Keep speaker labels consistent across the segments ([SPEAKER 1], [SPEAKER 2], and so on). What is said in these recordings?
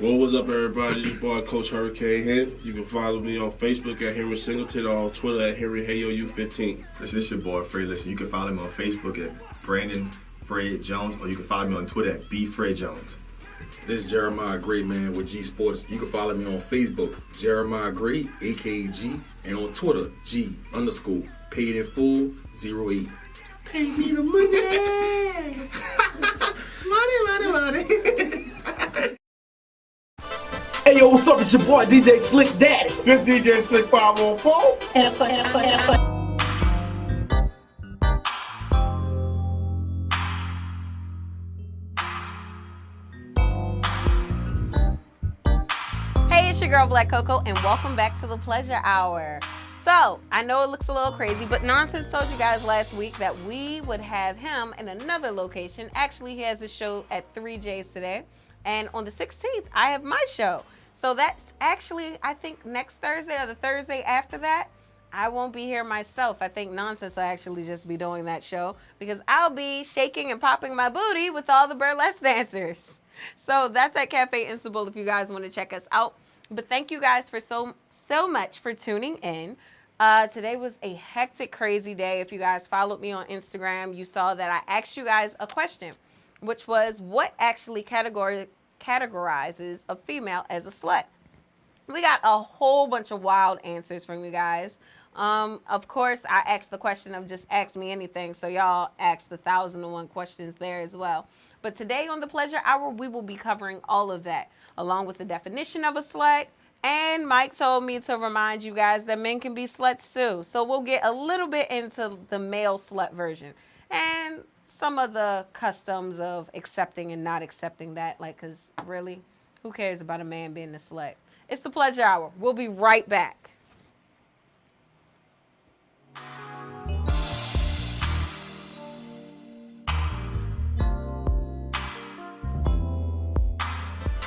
[SPEAKER 1] Well, what's up, everybody? This is your boy, Coach Hurricane here. You can follow me on Facebook at Henry Singleton or on Twitter at HenryHayoU15.
[SPEAKER 2] This is your boy, Fred. Listen, you can follow me on Facebook at Brandon Fred Jones, or you can follow me on Twitter at BFredJones.
[SPEAKER 3] This is Jeremiah Gray, man, with G Sports. You can follow me on Facebook, Jeremiah Gray, AKG, and on Twitter, G_paid in full 08.
[SPEAKER 2] Pay me the money! money.
[SPEAKER 4] Hey yo, what's up? It's your boy DJ Slick Daddy.
[SPEAKER 5] This DJ Slick 514.
[SPEAKER 6] And of course. Hey, it's your girl Blac Cocoa, and welcome back to the Pleasure Hour. So, I know it looks a little crazy, but Nonsense told you guys last week that we would have him in another location. Actually, he has a show at 3J's today. And on the 16th, I have my show. So that's actually, I think, next Thursday or the Thursday after that. I won't be here myself. I think Nonsense will actually just be doing that show because I'll be shaking and popping my booty with all the burlesque dancers. So that's at Cafe Istanbul if you guys want to check us out. But thank you guys for so much for tuning in. Today was a hectic, crazy day. If you guys followed me on Instagram, you saw that I asked you guys a question, which was what actually categorizes a female as a slut. We got a whole bunch of wild answers from you guys. Of course, I asked the question of just ask me anything, so y'all asked the 1,001 questions there as well. But today on the Pleasure Hour, we will be covering all of that, along with the definition of a slut. And Mike told me to remind you guys that men can be sluts too. So we'll get a little bit into the male slut version and some of the customs of accepting and not accepting that. Like, because really, who cares about a man being a slut? It's the Pleasure Hour. We'll be right back.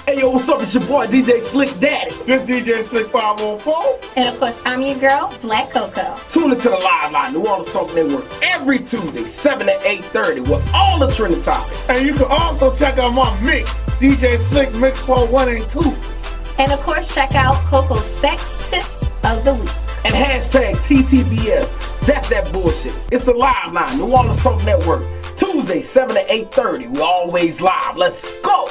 [SPEAKER 4] Hey yo, what's up? It's your boy DJ Slick Daddy.
[SPEAKER 5] This DJ Slick 514.
[SPEAKER 6] And of course, I'm your girl, Blac Cocoa.
[SPEAKER 4] Tune into the Live Line, New Orleans Talk Network, every Tuesday, 7 to 8:30 with all the trending topics.
[SPEAKER 5] And you can also check out my mix, DJ Slick Mix Quote 1 and 2.
[SPEAKER 6] And of course, check out Coco's Sex Tips of the Week.
[SPEAKER 4] And hashtag TTBS. That's that bullshit. It's the Live Line, New Orleans Talk Network, Tuesday, 7 to 8:30. We're always live. Let's go.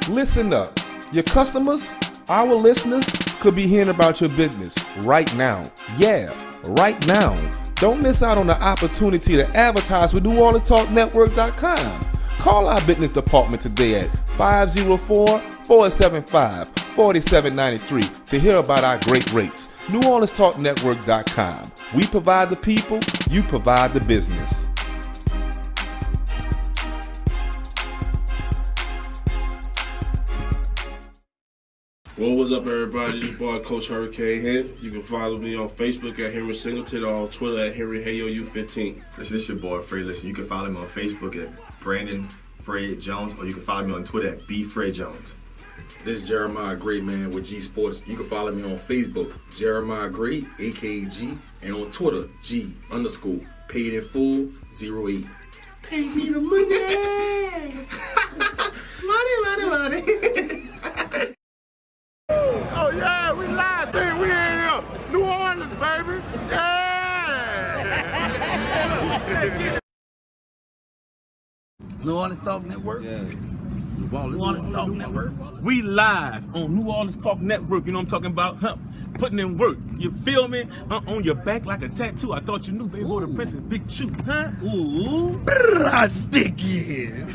[SPEAKER 7] Listen up. Your customers, our listeners, could be hearing about your business right now. Yeah, right now. Don't miss out on the opportunity to advertise with NewOrleansTalkNetwork.com. Call our business department today at 504-475-4793 to hear about our great rates. NewOrleansTalkNetwork.com. We provide the people, you provide the business.
[SPEAKER 1] Well, what's up, everybody? This is your boy, Coach Hurricane here. You can follow me on Facebook at Henry Singleton or on Twitter at HenryHayoU15.
[SPEAKER 2] Listen, this is your boy, Fred. Listen, you can follow me on Facebook at Brandon Fred Jones, or you can follow me on Twitter at BFredJones.
[SPEAKER 3] This is Jeremiah Gray, man, with G Sports. You can follow me on Facebook, Jeremiah Gray, AKG, and on Twitter, G_paid in full 08.
[SPEAKER 2] Pay me the money! money.
[SPEAKER 5] Oh yeah, we live thing. We in here. New Orleans, baby. Yeah.
[SPEAKER 8] New Orleans Talk Network. Yeah. New Orleans Talk Network.
[SPEAKER 9] We live on New Orleans Talk Network. You know what I'm talking about? Huh? Putting in work. You feel me? On your back like a tattoo. I thought you knew. Baby, the Princess, big chew. Huh? Ooh.
[SPEAKER 8] I stick it.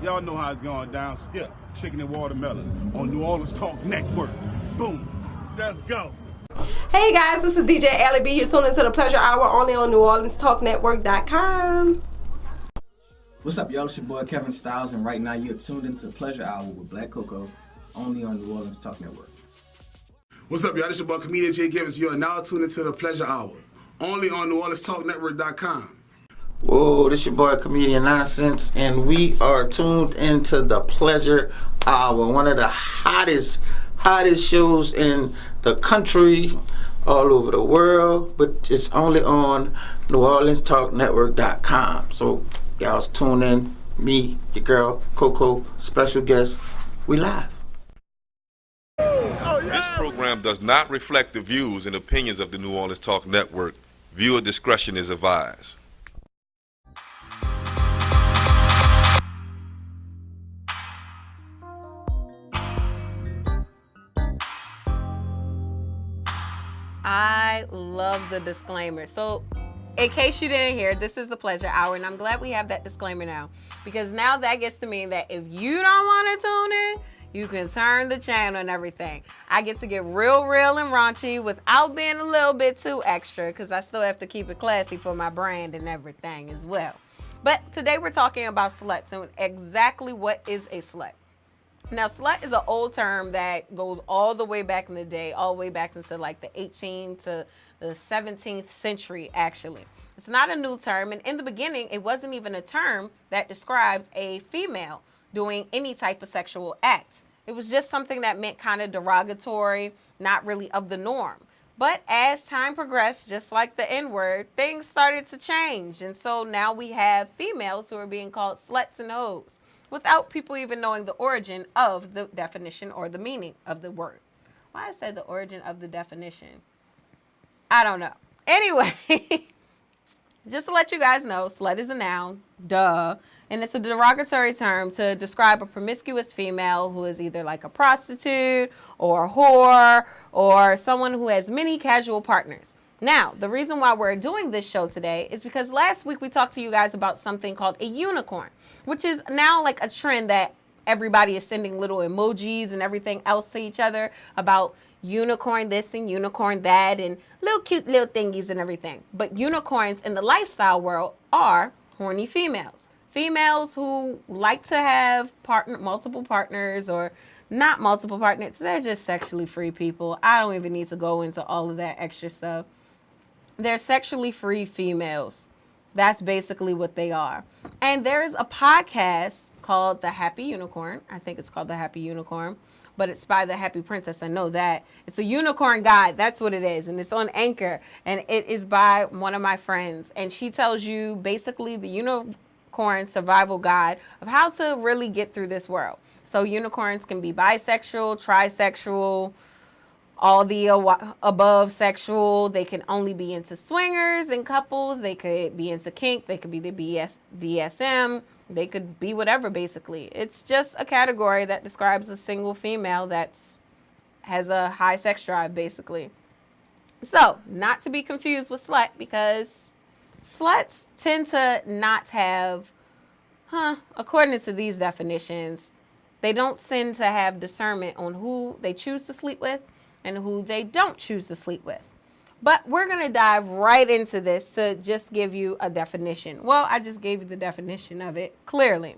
[SPEAKER 9] Y'all know how it's going down. Skip, chicken and watermelon on New Orleans Talk Network. Boom.
[SPEAKER 5] Let's go.
[SPEAKER 10] Hey guys, this is DJ Allie B. You're tuning into the Pleasure Hour only on NewOrleansTalkNetwork.com.
[SPEAKER 11] What's up, y'all? It's your boy Kevin Styles, and right now you're tuned into Pleasure Hour with Blac Cocoa only on New Orleans Talk Network.
[SPEAKER 12] What's up, y'all? This your boy comedian Jay Givens. You are now tuned into the Pleasure Hour only on NewOrleansTalkNetwork.com.
[SPEAKER 13] Whoa, this your boy comedian Nonsense, and we are tuned into the Pleasure Hour, one of the hottest shows in the country, all over the world, but it's only on NewOrleansTalkNetwork.com. So Y'all tune in. Me, your girl, Coco, special guest. We live.
[SPEAKER 14] This program does not reflect the views and opinions of the New Orleans Talk Network. Viewer discretion is advised.
[SPEAKER 6] I love the disclaimer. So, in case you didn't hear, this is the Pleasure Hour, and I'm glad we have that disclaimer now, because now that gets to mean that if you don't want to tune in, you can turn the channel and everything. I get to get real and raunchy without being a little bit too extra, because I still have to keep it classy for my brand and everything as well. But today we're talking about sluts and exactly what is a slut. Now, slut is an old term that goes all the way back in the day, all the way back into like the 18th to the 17th century, actually. It's not a new term, and in the beginning, it wasn't even a term that describes a female doing any type of sexual act. It was just something that meant kind of derogatory, not really of the norm. But as time progressed, just like the N-word, things started to change. And so now we have females who are being called sluts and hoes without people even knowing the origin of the definition or the meaning of the word. Why I said the origin of the definition? I don't know. Anyway, just to let you guys know, slut is a noun, duh. And it's a derogatory term to describe a promiscuous female who is either like a prostitute or a whore or someone who has many casual partners. Now, the reason why we're doing this show today is because last week we talked to you guys about something called a unicorn, which is now like a trend that everybody is sending little emojis and everything else to each other about unicorn this and unicorn that and little cute little thingies and everything. But unicorns in the lifestyle world are horny females. Females who like to have multiple partners or not multiple partners. They're just sexually free people. I don't even need to go into all of that extra stuff. They're sexually free females. That's basically what they are. And there's a podcast called The Happy Unicorn. I think it's called The Happy Unicorn, but it's by The Happy Princess. I know that. It's a unicorn guide. That's what it is. And it's on Anchor. And it is by one of my friends. And she tells you basically the unicorn survival guide of how to really get through this world. So unicorns can be bisexual, trisexual, all the above sexual. They can only be into swingers and couples. They could be into kink. They could be the DSM. They could be whatever, basically. It's just a category that describes a single female that has a high sex drive, basically. So, not to be confused with slut, because sluts tend to not have, according to these definitions, they don't tend to have discernment on who they choose to sleep with and who they don't choose to sleep with. But we're going to dive right into this to just give you a definition. Well, I just gave you the definition of it, clearly.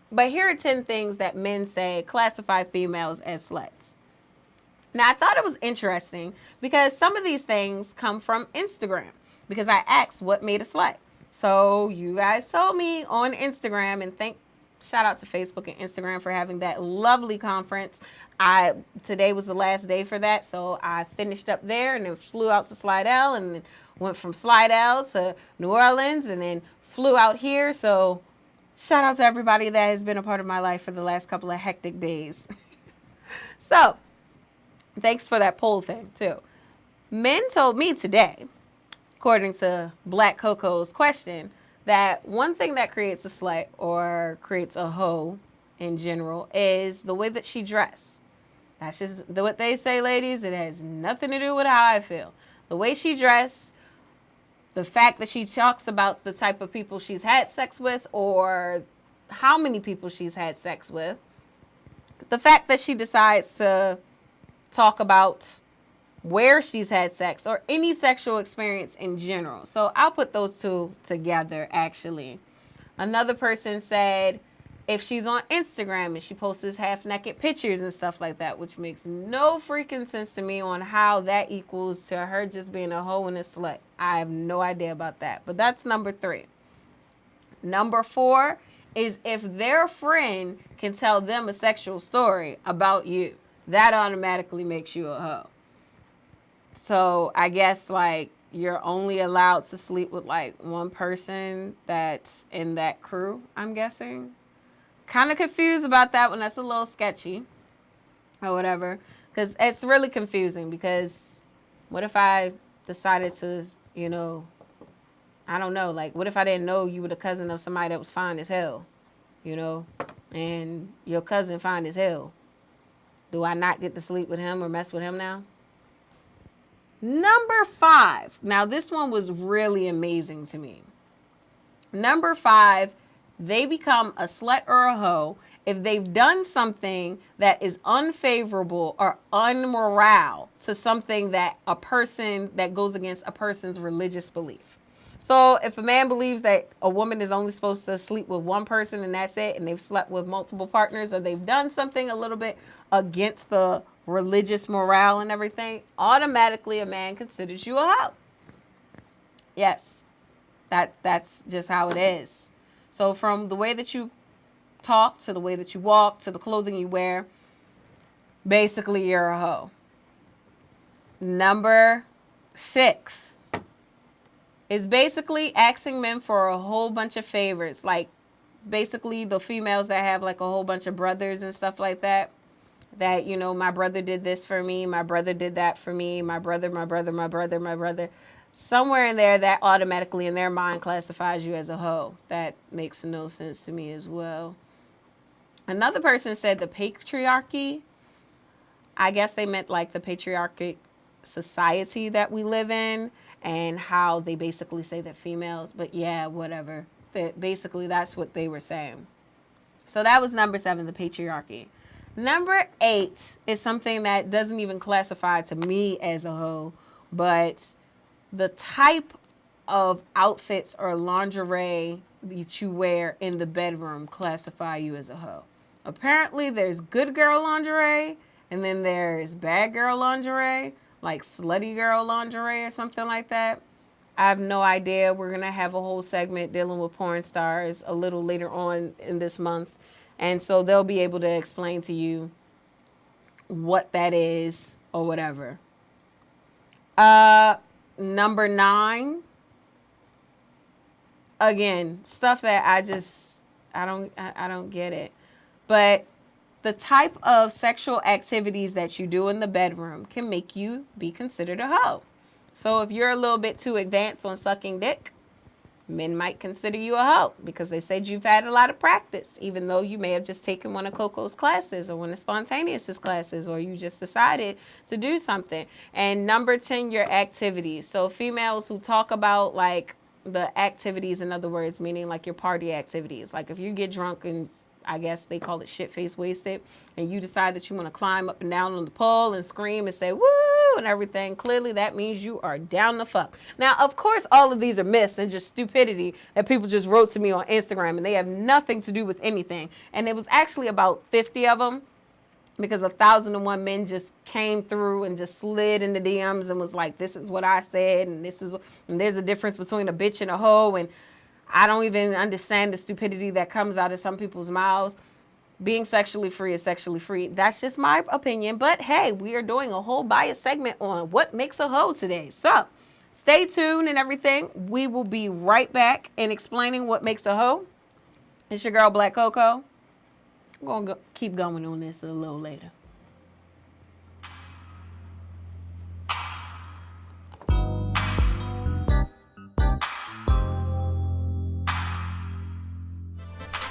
[SPEAKER 6] But here are 10 things that men say classify females as sluts. Now, I thought it was interesting because some of these things come from Instagram, because I asked what made a slut. So you guys told me on Instagram, and shout out to Facebook and Instagram for having that lovely conference. Today was the last day for that, so I finished up there and then flew out to Slidell and then went from Slidell to New Orleans and then flew out here. So shout out to everybody that has been a part of my life for the last couple of hectic days. So thanks for that poll thing too. Men told me today, according to Blac Cocoa's question, that one thing that creates a slut or creates a hoe in general is the way that she dressed. That's just what they say, ladies. It has nothing to do with how I feel. The way she dressed, the fact that she talks about the type of people she's had sex with or how many people she's had sex with, the fact that she decides to talk about where she's had sex or any sexual experience in general. So I'll put those two together, actually. Another person said if she's on Instagram and she posts this half-naked pictures and stuff like that, which makes no freaking sense to me on how that equals to her just being a hoe and a slut. I have no idea about that. But that's number 3. Number 4 is if their friend can tell them a sexual story about you. That automatically makes you a hoe. So I guess, like, you're only allowed to sleep with like one person that's in that crew, I'm guessing. Kind of confused about that one. That's a little sketchy or whatever. Because it's really confusing because what if I decided to, you know, I don't know. Like, what if I didn't know you were the cousin of somebody that was fine as hell, you know, and your cousin fine as hell? Do I not get to sleep with him or mess with him now? Number 5. Now, this one was really amazing to me. Number 5, they become a slut or a hoe if they've done something that is unfavorable or unmoral to something that a person that goes against a person's religious belief. So if a man believes that a woman is only supposed to sleep with one person and that's it, and they've slept with multiple partners, or they've done something a little bit against the religious morale and everything, automatically a man considers you a hoe. Yes, that's just how it is. So from the way that you talk to the way that you walk to the clothing you wear, basically you're a hoe. Number 6 is basically asking men for a whole bunch of favors. Like basically the females that have like a whole bunch of brothers and stuff like that. That, you know, my brother did this for me. My brother did that for me. My brother. Somewhere in there that automatically in their mind classifies you as a hoe. That makes no sense to me as well. Another person said the patriarchy. I guess they meant like the patriarchic society that we live in and how they basically say that females, but yeah, whatever. That basically that's what they were saying. So that was number 7, the patriarchy. Number 8 is something that doesn't even classify to me as a hoe, but the type of outfits or lingerie that you wear in the bedroom classify you as a hoe. Apparently there's good girl lingerie and then there's bad girl lingerie, like slutty girl lingerie or something like that. I have no idea. We're going to have a whole segment dealing with porn stars a little later on in this month. And so they'll be able to explain to you what that is or whatever. Number 9. Again, stuff that I don't get it. But the type of sexual activities that you do in the bedroom can make you be considered a hoe. So if you're a little bit too advanced on sucking dick, men might consider you a hoe because they said you've had a lot of practice, even though you may have just taken one of Coco's classes or one of Spontaneous's classes, or you just decided to do something. And number 10, your activities. So females who talk about like the activities, in other words, meaning like your party activities. Like if you get drunk and I guess they call it shit-faced wasted, and you decide that you want to climb up and down on the pole and scream and say woo and everything, clearly that means you are down the fuck. Now, of course, all of these are myths and just stupidity that people just wrote to me on Instagram, and they have nothing to do with anything. And it was actually about 50 of them, because 1,001 men just came through and just slid in the DMs and was like, this is what I said, and there's a difference between a bitch and a hoe, and I don't even understand the stupidity that comes out of some people's mouths. Being sexually free is sexually free. That's just my opinion. But hey, we are doing a whole bias segment on what makes a hoe today. So stay tuned and everything. We will be right back in explaining what makes a hoe. It's your girl, Blac Cocoa. I'm going to keep going on this a little later.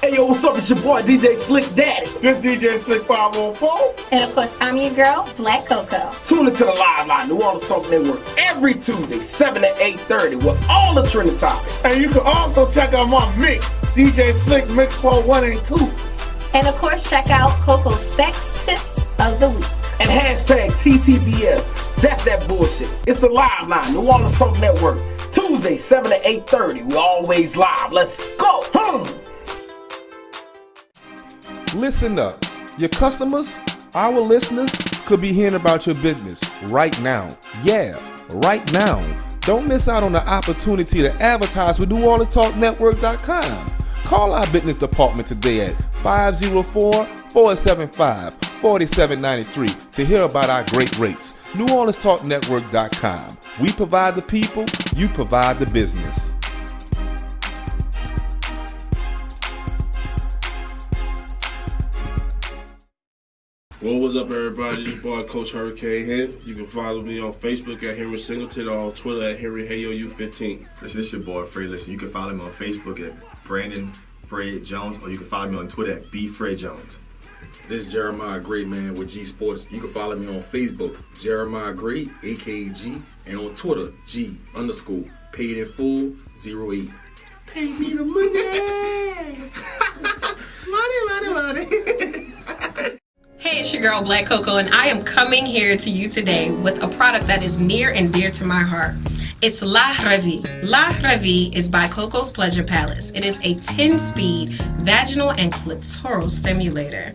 [SPEAKER 4] Hey yo, what's up? It's your boy DJ Slick Daddy.
[SPEAKER 5] This DJ Slick 514.
[SPEAKER 10] And of course, I'm your girl, Blac Cocoa.
[SPEAKER 4] Tune into the Live Line, New Orleans Talk Network, every Tuesday, 7 to 8:30 with all the trending topics.
[SPEAKER 5] And you can also check out my mix, DJ Slick Mix Part 1 and 2.
[SPEAKER 10] And of course, check out Coco's Sex Tips of the Week.
[SPEAKER 4] And hashtag TTBF. That's that bullshit. It's the Live Line, New Orleans Talk Network, Tuesday, 7 to 8:30. We're always live. Let's go.
[SPEAKER 7] Listen up. Your customers, our listeners, could be hearing about your business right now. Yeah, right now. Don't miss out on the opportunity to advertise with NewOrleansTalkNetwork.com. Call our business department today at 504-475-4673 $47.93 to hear about our great rates. NewOrleansTalkNetwork.com. We provide the people, you provide the business.
[SPEAKER 1] Well, what's up, everybody? This boy, Coach Hurricane here. You can follow me on Facebook at Henry Singleton or on Twitter at HenryHayoU15.
[SPEAKER 2] Listen, this your boy, Fred. Listen, you can follow me on Facebook at Brandon Fred Jones, or you can follow me on Twitter at BFredJones.
[SPEAKER 3] This is Jeremiah Gray, man, with G Sports. You can follow me on Facebook, Jeremiah Gray, AKG, and on Twitter, G_paid in full 08.
[SPEAKER 2] Pay me the money. money.
[SPEAKER 10] Hey, it's your girl Blac Cocoa, and I am coming here to you today with a product that is near and dear to my heart. It's La Revie. La Revie is by Coco's Pleasure Palace. It is a 10-speed vaginal and clitoral stimulator.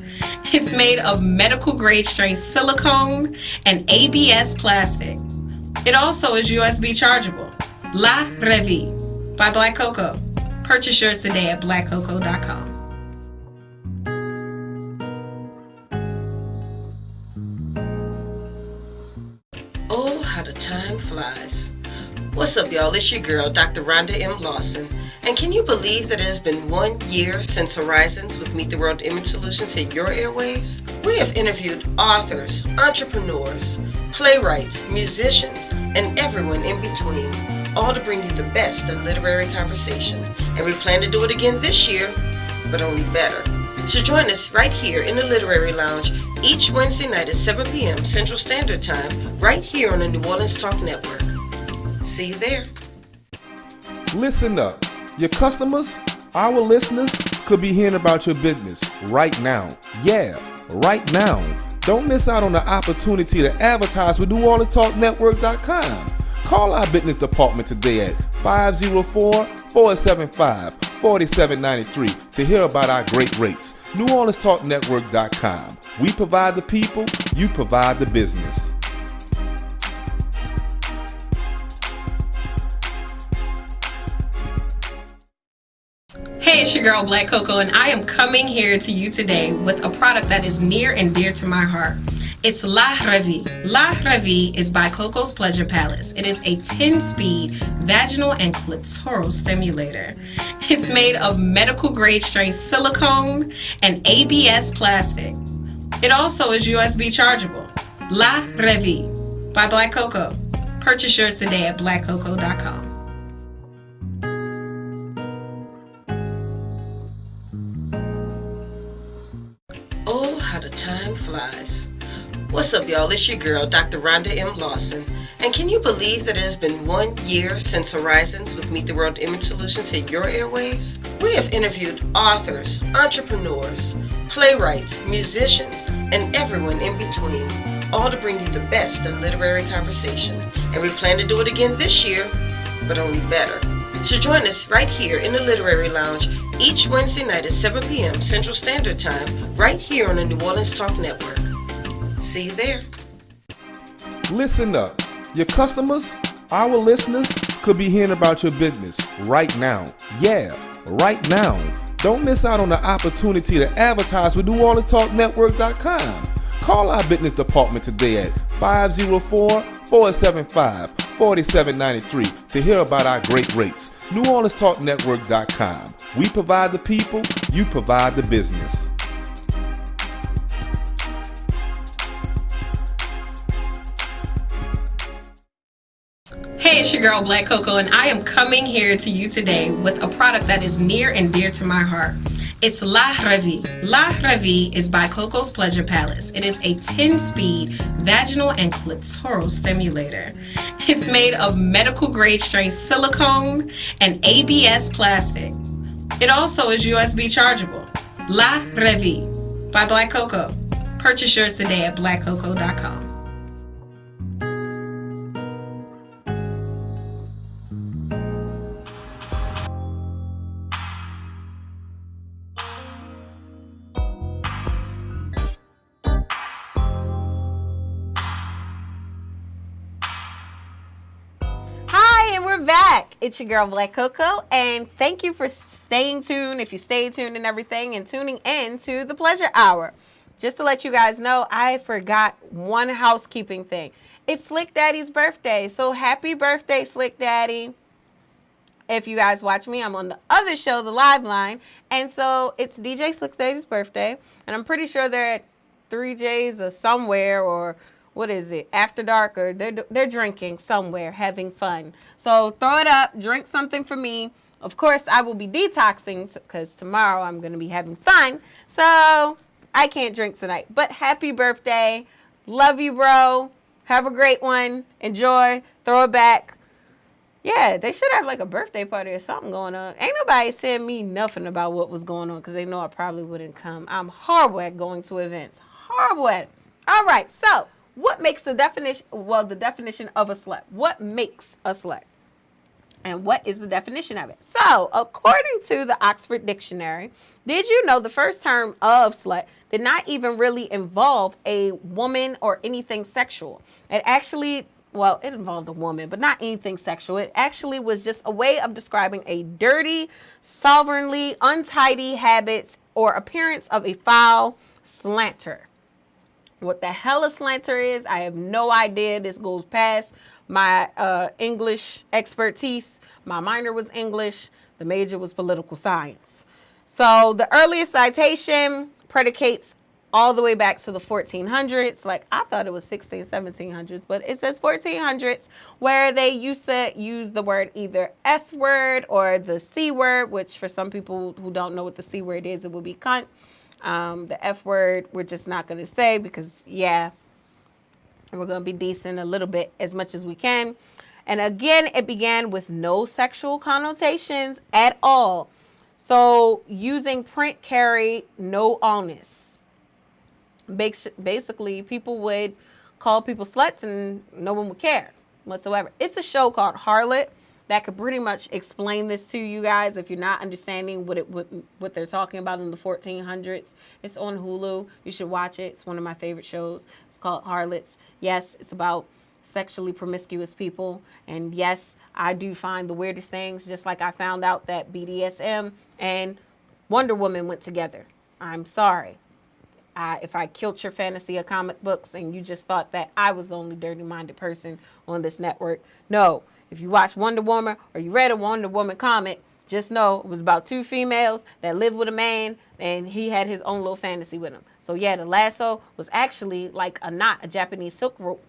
[SPEAKER 10] It's made of medical grade strength silicone and ABS plastic. It also is USB chargeable. La Revie by Blac Cocoa. Purchase yours today at blaccocoa.com.
[SPEAKER 15] Oh, how the time flies. What's up, y'all? It's your girl, Dr. Rhonda M. Lawson. And can you believe that it has been 1 year since Horizons with Meet the World Image Solutions hit your airwaves? We have interviewed authors, entrepreneurs, playwrights, musicians, and everyone in between, all to bring you the best in literary conversation. And we plan to do it again this year, but only better. So join us right here in the Literary Lounge each Wednesday night at 7 p.m. Central Standard Time, right here on the New Orleans Talk Network. See you there.
[SPEAKER 7] Listen up. Your customers, our listeners, could be hearing about your business right now. Yeah, right now. Don't miss out on the opportunity to advertise with NewOrleansTalkNetwork.com. Call our business department today at 504-475-4793 to hear about our great rates. NewOrleansTalkNetwork.com. We provide the people, you provide the business.
[SPEAKER 10] Hey, it's your girl Blac Cocoa, and I am coming here to you today with a product that is near and dear to my heart. It's La Revie. La Revie is by Coco's Pleasure Palace. It is a 10-speed vaginal and clitoral stimulator. It's made of medical grade strength silicone and ABS plastic. It also is USB chargeable. La Revie by Blac Cocoa. Purchase yours today at blaccocoa.com.
[SPEAKER 15] Oh, how the time flies. What's up, y'all? It's your girl, Dr. Rhonda M. Lawson. And can you believe that it has been 1 year since Horizons with Meet the World Image Solutions hit your airwaves? We have interviewed authors, entrepreneurs, playwrights, musicians, and everyone in between, all to bring you the best in literary conversation. And we plan to do it again this year, but only better. So join us right here in the Literary Lounge each Wednesday night at 7 p.m. Central Standard Time, right here on the New Orleans Talk Network. See you there.
[SPEAKER 7] Listen up. Your customers, our listeners, could be hearing about your business right now. Yeah, right now. Don't miss out on the opportunity to advertise with NewOrleansTalkNetwork.com. Call our business department today at 504-475-4793 to hear about our great rates. NewOrleansTalkNetwork.com. We provide the people, you provide the business.
[SPEAKER 10] Hey, it's your girl Blac Cocoa, and I am coming here to you today with a product that is near and dear to my heart. It's La Revie. La Revie is by Coco's Pleasure Palace. It is a 10-speed vaginal and clitoral stimulator. It's made of medical grade strength silicone and ABS plastic. It also is USB chargeable. La Revie by Blac Cocoa. Purchase yours today at blaccocoa.com.
[SPEAKER 6] Back. It's your girl Blac Cocoa, and thank you for staying tuned. If you stay tuned and everything, and tuning in to the Pleasure Hour. just to let you guys know, I forgot one housekeeping thing. It's Slick Daddy's birthday. So happy birthday, Slick Daddy. If you guys watch me, I'm on the other show, The Live Line. And so it's DJ Slick Daddy's birthday. And I'm pretty sure they're at 3J's or somewhere, or what is it, After Dark, or they're drinking somewhere, having fun. So throw it up, drink something for me. Of course, I will be detoxing because tomorrow I'm going to be having fun. So I can't drink tonight. But happy birthday. Love you, bro. Have a great one. Enjoy. Throw it back. Yeah, they should have like a birthday party or something going on. Ain't nobody saying me nothing about what was going on because they know I probably wouldn't come. I'm horrible at going to events. Horrible at it. All right, so what makes the definition, well, the definition of a slut? What makes a slut? And what is the definition of it? So, according to the Oxford Dictionary, did you know the first term of slut did not even really involve a woman or anything sexual? It actually, well, it involved a woman, but not anything sexual. It actually was just a way of describing a dirty, slovenly, untidy habits or appearance of a foul slanter. What the hell a slanter is, I have no idea. This goes past my English expertise. My minor was English. The major was political science. So the earliest citation predicates all the way back to the 1400s. Like, I thought it was 16, 1700s, but it says 1400s, where they used to use the word either F word or the C word, which for some people who don't know what the C word is, it would be cunt. The F word, we're just not going to say because, yeah, we're going to be decent a little bit as much as we can. And again, it began with no sexual connotations at all. So using print carried no onus. Basically, people would call people sluts and no one would care whatsoever. It's a show called Harlot that could pretty much explain this to you guys if you're not understanding what they're talking about in the 1400s. It's on Hulu. You should watch it. It's one of my favorite shows. It's called Harlots. Yes, it's about sexually promiscuous people. And yes, I do find the weirdest things, just like I found out that BDSM and Wonder Woman went together. I'm sorry. If I killed your fantasy of comic books and you just thought that I was the only dirty-minded person on this network, no. If you watch Wonder Woman or you read a Wonder Woman comic, just know it was about two females that lived with a man and he had his own little fantasy with him. So yeah, the lasso was actually like a knot, a Japanese silk rope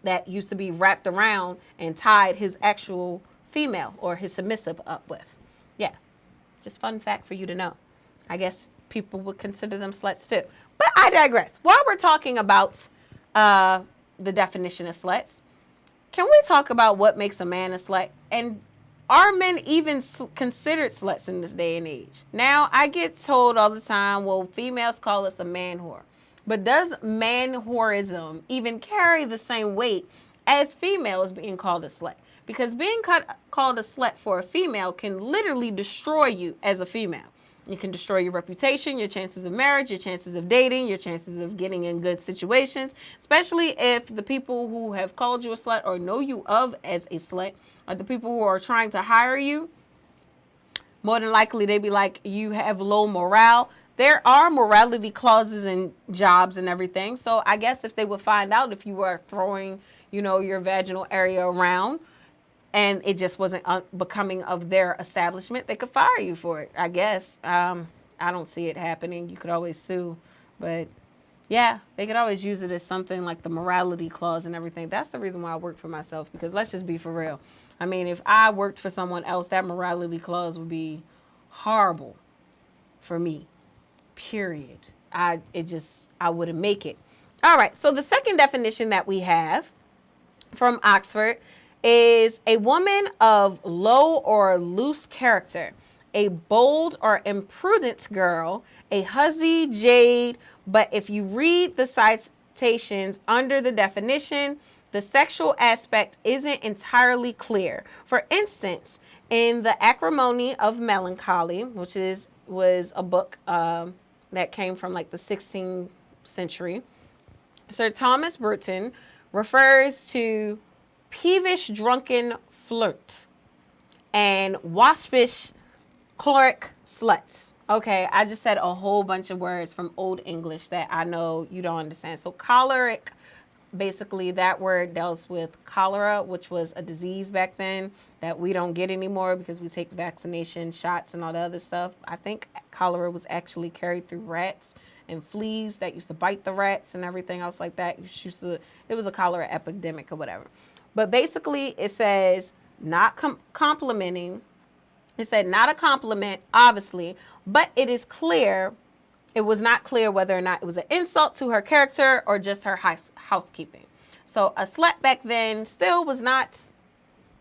[SPEAKER 6] that used to be wrapped around and tied his actual female or his submissive up with. Yeah, just fun fact for you to know. I guess people would consider them sluts too. But I digress. While we're talking about the definition of sluts, can we talk about what makes a man a slut? And are men even considered sluts in this day and age? Now, I get told all the time, well, females call us a man whore. But does man whorism even carry the same weight as females being called a slut? Because being called a slut for a female can literally destroy you as a female. It can destroy your reputation, your chances of marriage, your chances of dating, your chances of getting in good situations, especially if the people who have called you a slut or know you of as a slut are the people who are trying to hire you. More than likely, they be like, you have low morale. There are morality clauses in jobs and everything. So I guess if they would find out if you were throwing, your vaginal area around, and it just wasn't becoming of their establishment, they could fire you for it, I guess. I don't see it happening. You could always sue. But, yeah, they could always use it as something like the morality clause and everything. That's the reason why I work for myself, because let's just be for real. I mean, if I worked for someone else, that morality clause would be horrible for me, period. I wouldn't make it. All right, so the second definition that we have from Oxford is a woman of low or loose character, a bold or imprudent girl, a hussy, jade. But if you read the citations under the definition, the sexual aspect isn't entirely clear. For instance, in The Acrimony of Melancholy, which was a book that came from like the 16th century, Sir Thomas Burton refers to peevish drunken flirt and waspish choleric slut. Okay, I just said a whole bunch of words from Old English that I know you don't understand. So choleric, basically that word deals with cholera, which was a disease back then that we don't get anymore because we take vaccination shots and all the other stuff. I think cholera was actually carried through rats and fleas that used to bite the rats and everything else like that. It was a cholera epidemic or whatever. But basically it says not complimenting. It said not a compliment, obviously, but it is clear, it was not clear whether or not it was an insult to her character or just her housekeeping. So a slut back then still was not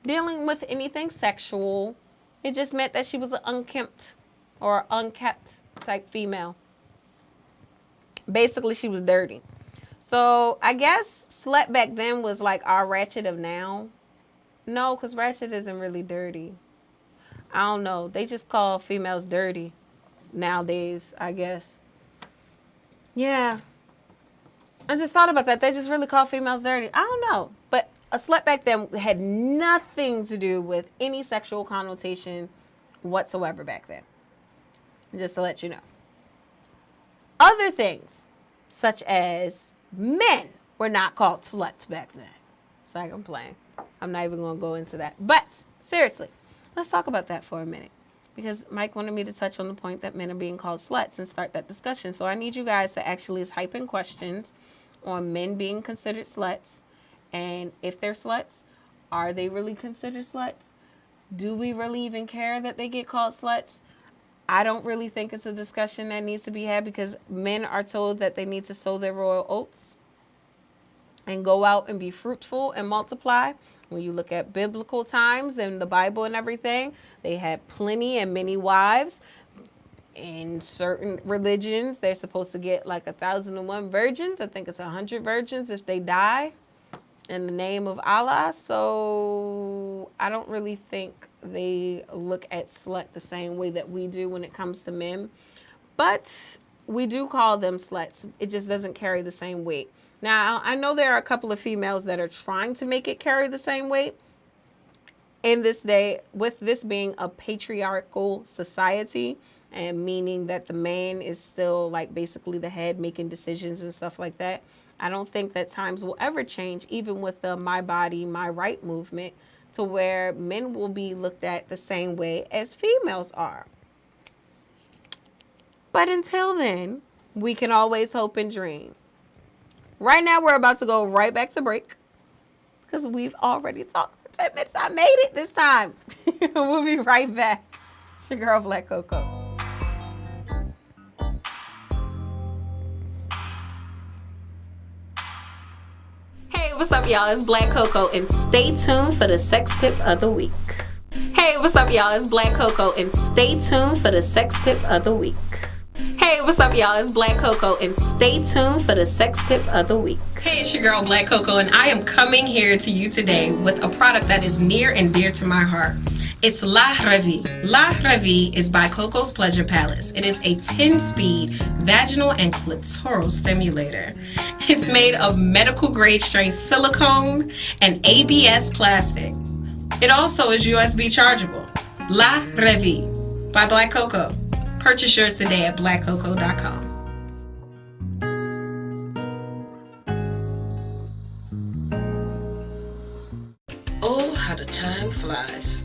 [SPEAKER 6] dealing with anything sexual. It just meant that she was an unkempt or unkept type female. Basically, she was dirty. So I guess slut back then was like our ratchet of now. No, because ratchet isn't really dirty. I don't know. They just call females dirty nowadays, I guess. Yeah. I just thought about that. They just really call females dirty. I don't know. But a slut back then had nothing to do with any sexual connotation whatsoever back then. Just to let you know. Other things, such as men, were not called sluts back then. It's like I'm playing. I'm not even going to go into that. But seriously, let's talk about that for a minute. Because Mike wanted me to touch on the point that men are being called sluts and start that discussion. So I need you guys to actually type in questions on men being considered sluts. And if they're sluts, are they really considered sluts? Do we really even care that they get called sluts? I don't really think it's a discussion that needs to be had because men are told that they need to sow their royal oats and go out and be fruitful and multiply. When you look at biblical times and the Bible and everything, they had plenty and many wives. In certain religions, they're supposed to get like 1,001 virgins. I think it's 100 virgins if they die in the name of Allah. So I don't really think they look at slut the same way that we do when it comes to men. But we do call them sluts. It just doesn't carry the same weight. Now, I know there are a couple of females that are trying to make it carry the same weight in this day, with this being a patriarchal society, and meaning that the man is still like basically the head making decisions and stuff like that. I don't think that times will ever change, even with the My Body, My Right movement, to where men will be looked at the same way as females are. But until then, we can always hope and dream. Right now, we're about to go right back to break because we've already talked for 10 minutes. I made it this time. We'll be right back. It's your girl, Blac Cocoa. Hey, what's up, y'all? It's Blac Cocoa, and stay tuned for the sex tip of the week. Hey, what's up, y'all? It's Blac Cocoa, and stay tuned for the sex tip of the week. Hey, what's up, y'all? It's Blac Cocoa, and stay tuned for the sex tip of the week.
[SPEAKER 10] Hey, it's your girl Blac Cocoa, and I am coming here to you today with a product that is near and dear to my heart. It's La Revie. La Revie is by Coco's Pleasure Palace. It is a 10-speed vaginal and clitoral stimulator. It's made of medical grade strength silicone and ABS plastic. It also is USB chargeable. La Revie by Blac Cocoa. Purchase yours today at blaccocoa.com.
[SPEAKER 15] Oh, how the time flies.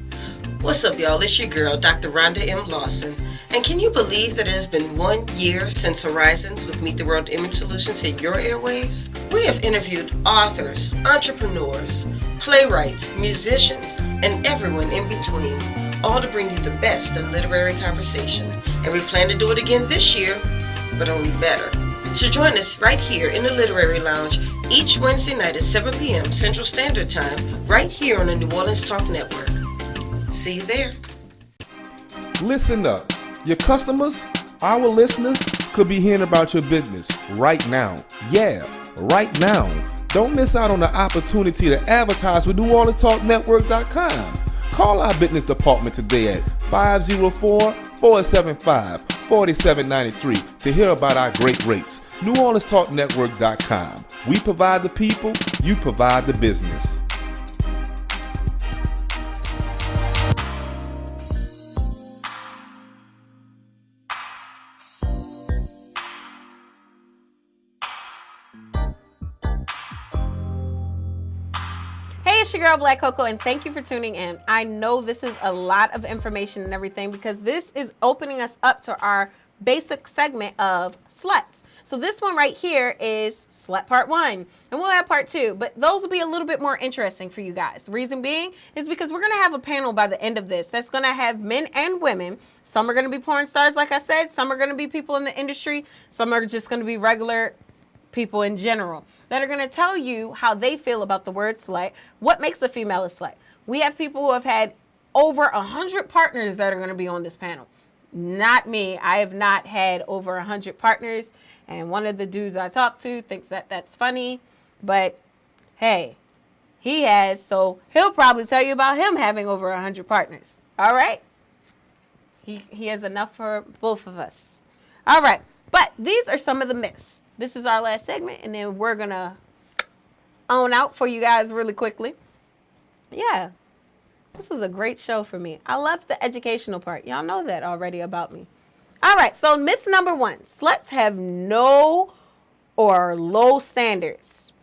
[SPEAKER 15] What's up, y'all? It's your girl, Dr. Rhonda M. Lawson. And can you believe that it has been 1 year since Horizons with Meet the World Image Solutions hit your airwaves? We have interviewed authors, entrepreneurs, playwrights, musicians, and everyone in between, all to bring you the best of literary conversation. And we plan to do it again this year, but only better. So join us right here in the Literary Lounge each Wednesday night at 7 p.m. Central Standard Time, right here on the New Orleans Talk Network. See you there.
[SPEAKER 7] Listen up. Your customers, our listeners, could be hearing about your business right now. Yeah, right now. Don't miss out on the opportunity to advertise with NewOrleansTalkNetwork.com. Call our business department today at 504-475-4793 to hear about our great rates. NewOrleansTalkNetwork.com. We provide the people, you provide the business.
[SPEAKER 6] it's your girl Black Cocoa, and thank you for tuning in. I know this is a lot of information and everything because this is opening us up to our basic segment of sluts. So this one right here is Slut Part 1, and we'll have Part 2, but those will be a little bit more interesting for you guys. The reason being is because we're going to have a panel by the end of this that's going to have men and women. Some are going to be porn stars, like I said. Some are going to be people in the industry. Some are just going to be regular people in general that are going to tell you how they feel about the word slut, what makes a female a slut. We have people who have had over 100 partners that are going to be on this panel. Not me. I have not had over 100 partners. And one of the dudes I talked to thinks that that's funny, but hey, he has, so he'll probably tell you about him having over 100 partners. All right? He has enough for both of us. All right, but these are some of the myths. This is our last segment, and then we're going to own out for you guys really quickly. Yeah, this is a great show for me. I love the educational part. Y'all know that already about me. All right, so myth number 1, sluts have no or low standards.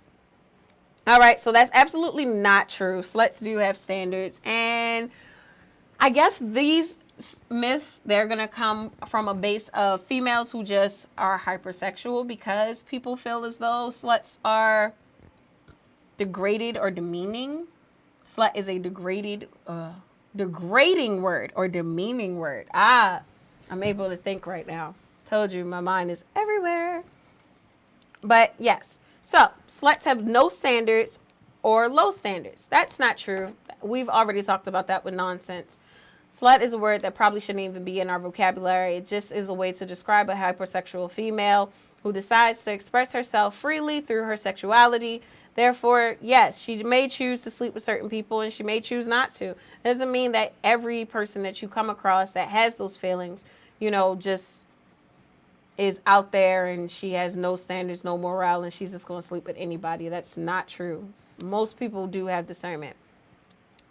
[SPEAKER 6] All right, so that's absolutely not true. Sluts do have standards, and I guess these myths, they're going to come from a base of females who just are hypersexual because people feel as though sluts are degraded or demeaning. Slut is a degrading word or demeaning word. I'm able to think right now. Told you my mind is everywhere. But yes, so sluts have no standards or low standards. That's not true. We've already talked about that with nonsense. Slut is a word that probably shouldn't even be in our vocabulary. It just is a way to describe a hypersexual female who decides to express herself freely through her sexuality. Therefore, yes, she may choose to sleep with certain people and she may choose not to. It doesn't mean that every person that you come across that has those feelings, you know, just is out there and she has no standards, no morale, and she's just going to sleep with anybody. That's not true. Most people do have discernment.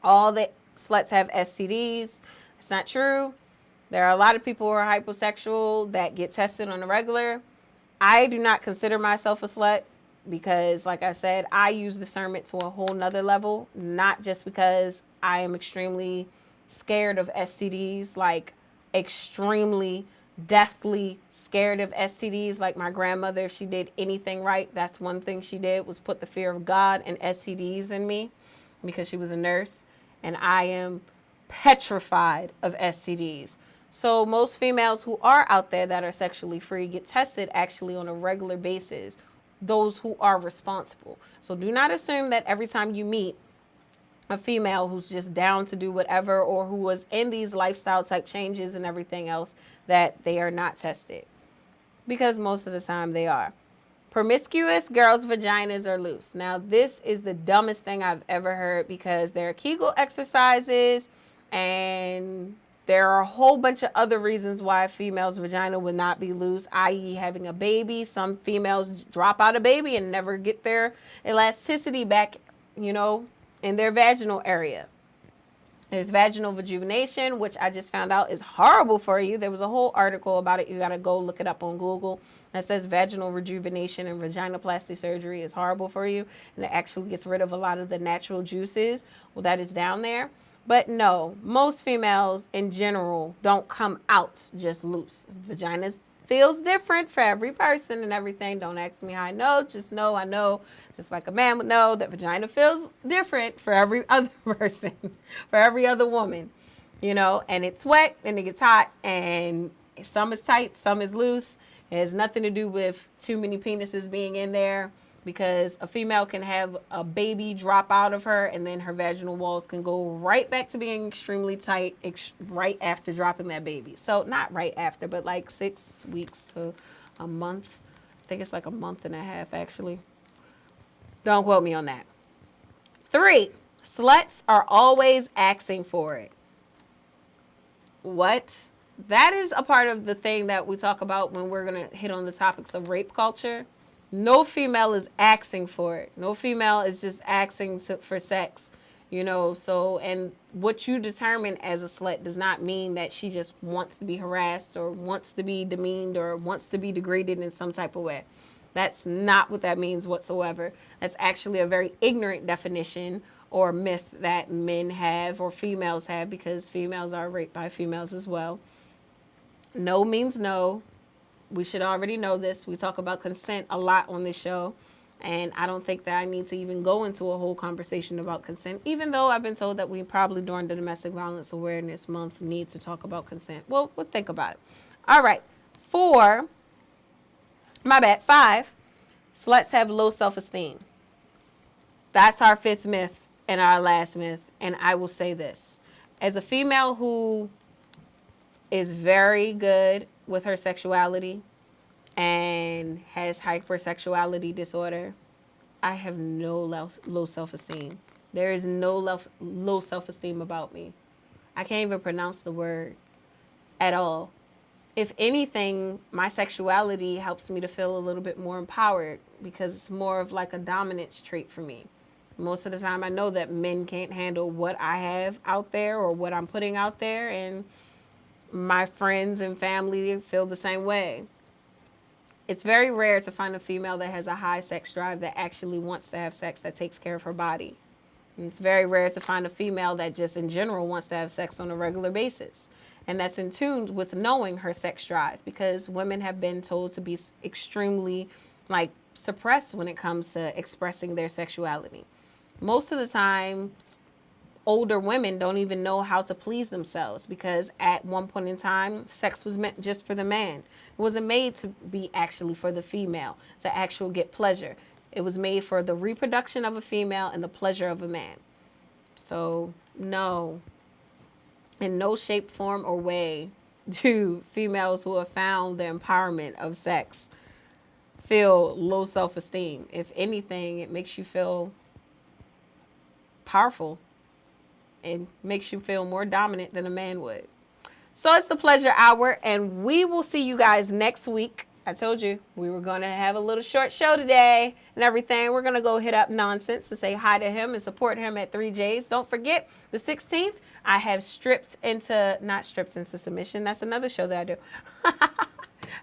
[SPEAKER 6] All the sluts have STDs. It's not true. There are a lot of people who are hyposexual that get tested on a regular. I do not consider myself a slut because, like I said, I use discernment to a whole nother level, not just because I am extremely scared of STDs, like extremely deathly scared of STDs. Like my grandmother, if she did anything right, that's one thing she did was put the fear of God and STDs in me because she was a nurse, and I am petrified of STDs. So most females who are out there that are sexually free get tested actually on a regular basis, those who are responsible. So do not assume that every time you meet a female who's just down to do whatever or who was in these lifestyle type changes and everything else that they are not tested, because most of the time they are. Promiscuous girls' vaginas are loose. Now this is the dumbest thing I've ever heard because there are Kegel exercises and there are a whole bunch of other reasons why a female's vagina would not be loose, i.e. having a baby. Some females drop out a baby and never get their elasticity back, you know, in their vaginal area. There's vaginal rejuvenation, which I just found out is horrible for you. There was a whole article about it. You got to go look it up on Google. That says vaginal rejuvenation and vaginoplasty surgery is horrible for you. And it actually gets rid of a lot of the natural juices. Well, that is down there. But no, most females in general don't come out just loose. Vaginas feels different for every person and everything. Don't ask me how I know. Just know I know, just like a man would know, that vagina feels different for every other person, for every other woman, you know, and it's wet and it gets hot and some is tight, some is loose. It has nothing to do with too many penises being in there, because a female can have a baby drop out of her and then her vaginal walls can go right back to being extremely tight right after dropping that baby. So not right after, but like 6 weeks to a month. I think it's like a month and a half actually. Don't quote me on that. 3, sluts are always asking for it. What? That is a part of the thing that we talk about when we're going to hit on the topics of rape culture. No female is asking for it. No female is just asking for sex, you know. So, and what you determine as a slut does not mean that she just wants to be harassed or wants to be demeaned or wants to be degraded in some type of way. That's not what that means whatsoever. That's actually a very ignorant definition or myth that men have or females have, because females are raped by females as well. No means no. We should already know this. We talk about consent a lot on this show. And I don't think that I need to even go into a whole conversation about consent, even though I've been told that we probably during the Domestic Violence Awareness Month need to talk about consent. Well, we'll think about it. All right. 5, sluts have low self-esteem. That's our 5th myth and our last myth. And I will say this. As a female who is very good with her sexuality and has hypersexuality disorder, I have no low self-esteem. There is no low self-esteem about me. I can't even pronounce the word at all. If anything, my sexuality helps me to feel a little bit more empowered because it's more of like a dominance trait for me. Most of the time I know that men can't handle what I have out there or what I'm putting out there, and my friends and family feel the same way. It's very rare to find a female that has a high sex drive that actually wants to have sex, that takes care of her body. And it's very rare to find a female that just in general wants to have sex on a regular basis. And that's in tune with knowing her sex drive, because women have been told to be extremely suppressed when it comes to expressing their sexuality. Most of the time, older women don't even know how to please themselves, because at one point in time, sex was meant just for the man. It wasn't made to be actually for the female, to actually get pleasure. It was made for the reproduction of a female and the pleasure of a man. So, no. In no shape, form, or way do females who have found the empowerment of sex feel low self-esteem. If anything, it makes you feel powerful and makes you feel more dominant than a man would. So it's the Pleasure Hour, and we will see you guys next week. I told you we were going to have a little short show today and everything. We're going to go hit up Nonsense to say hi to him and support him at 3J's. Don't forget, the 16th, I have Not Stripped into Submission. That's another show that I do.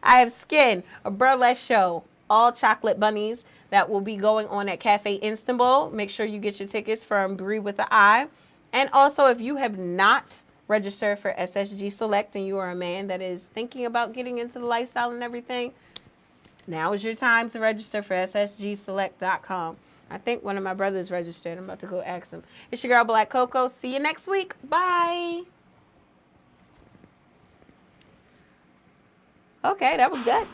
[SPEAKER 6] I have Skin, a burlesque show, all chocolate bunnies, that will be going on at Cafe Istanbul. Make sure you get your tickets from Brie with the I. And also, if you have not registered for SSG Select and you are a man that is thinking about getting into the lifestyle and everything, now is your time to register for ssgselect.com. I think one of my brothers registered. I'm about to go ask him. It's your girl, Blac Cocoa. See you next week. Bye. Okay, that was good.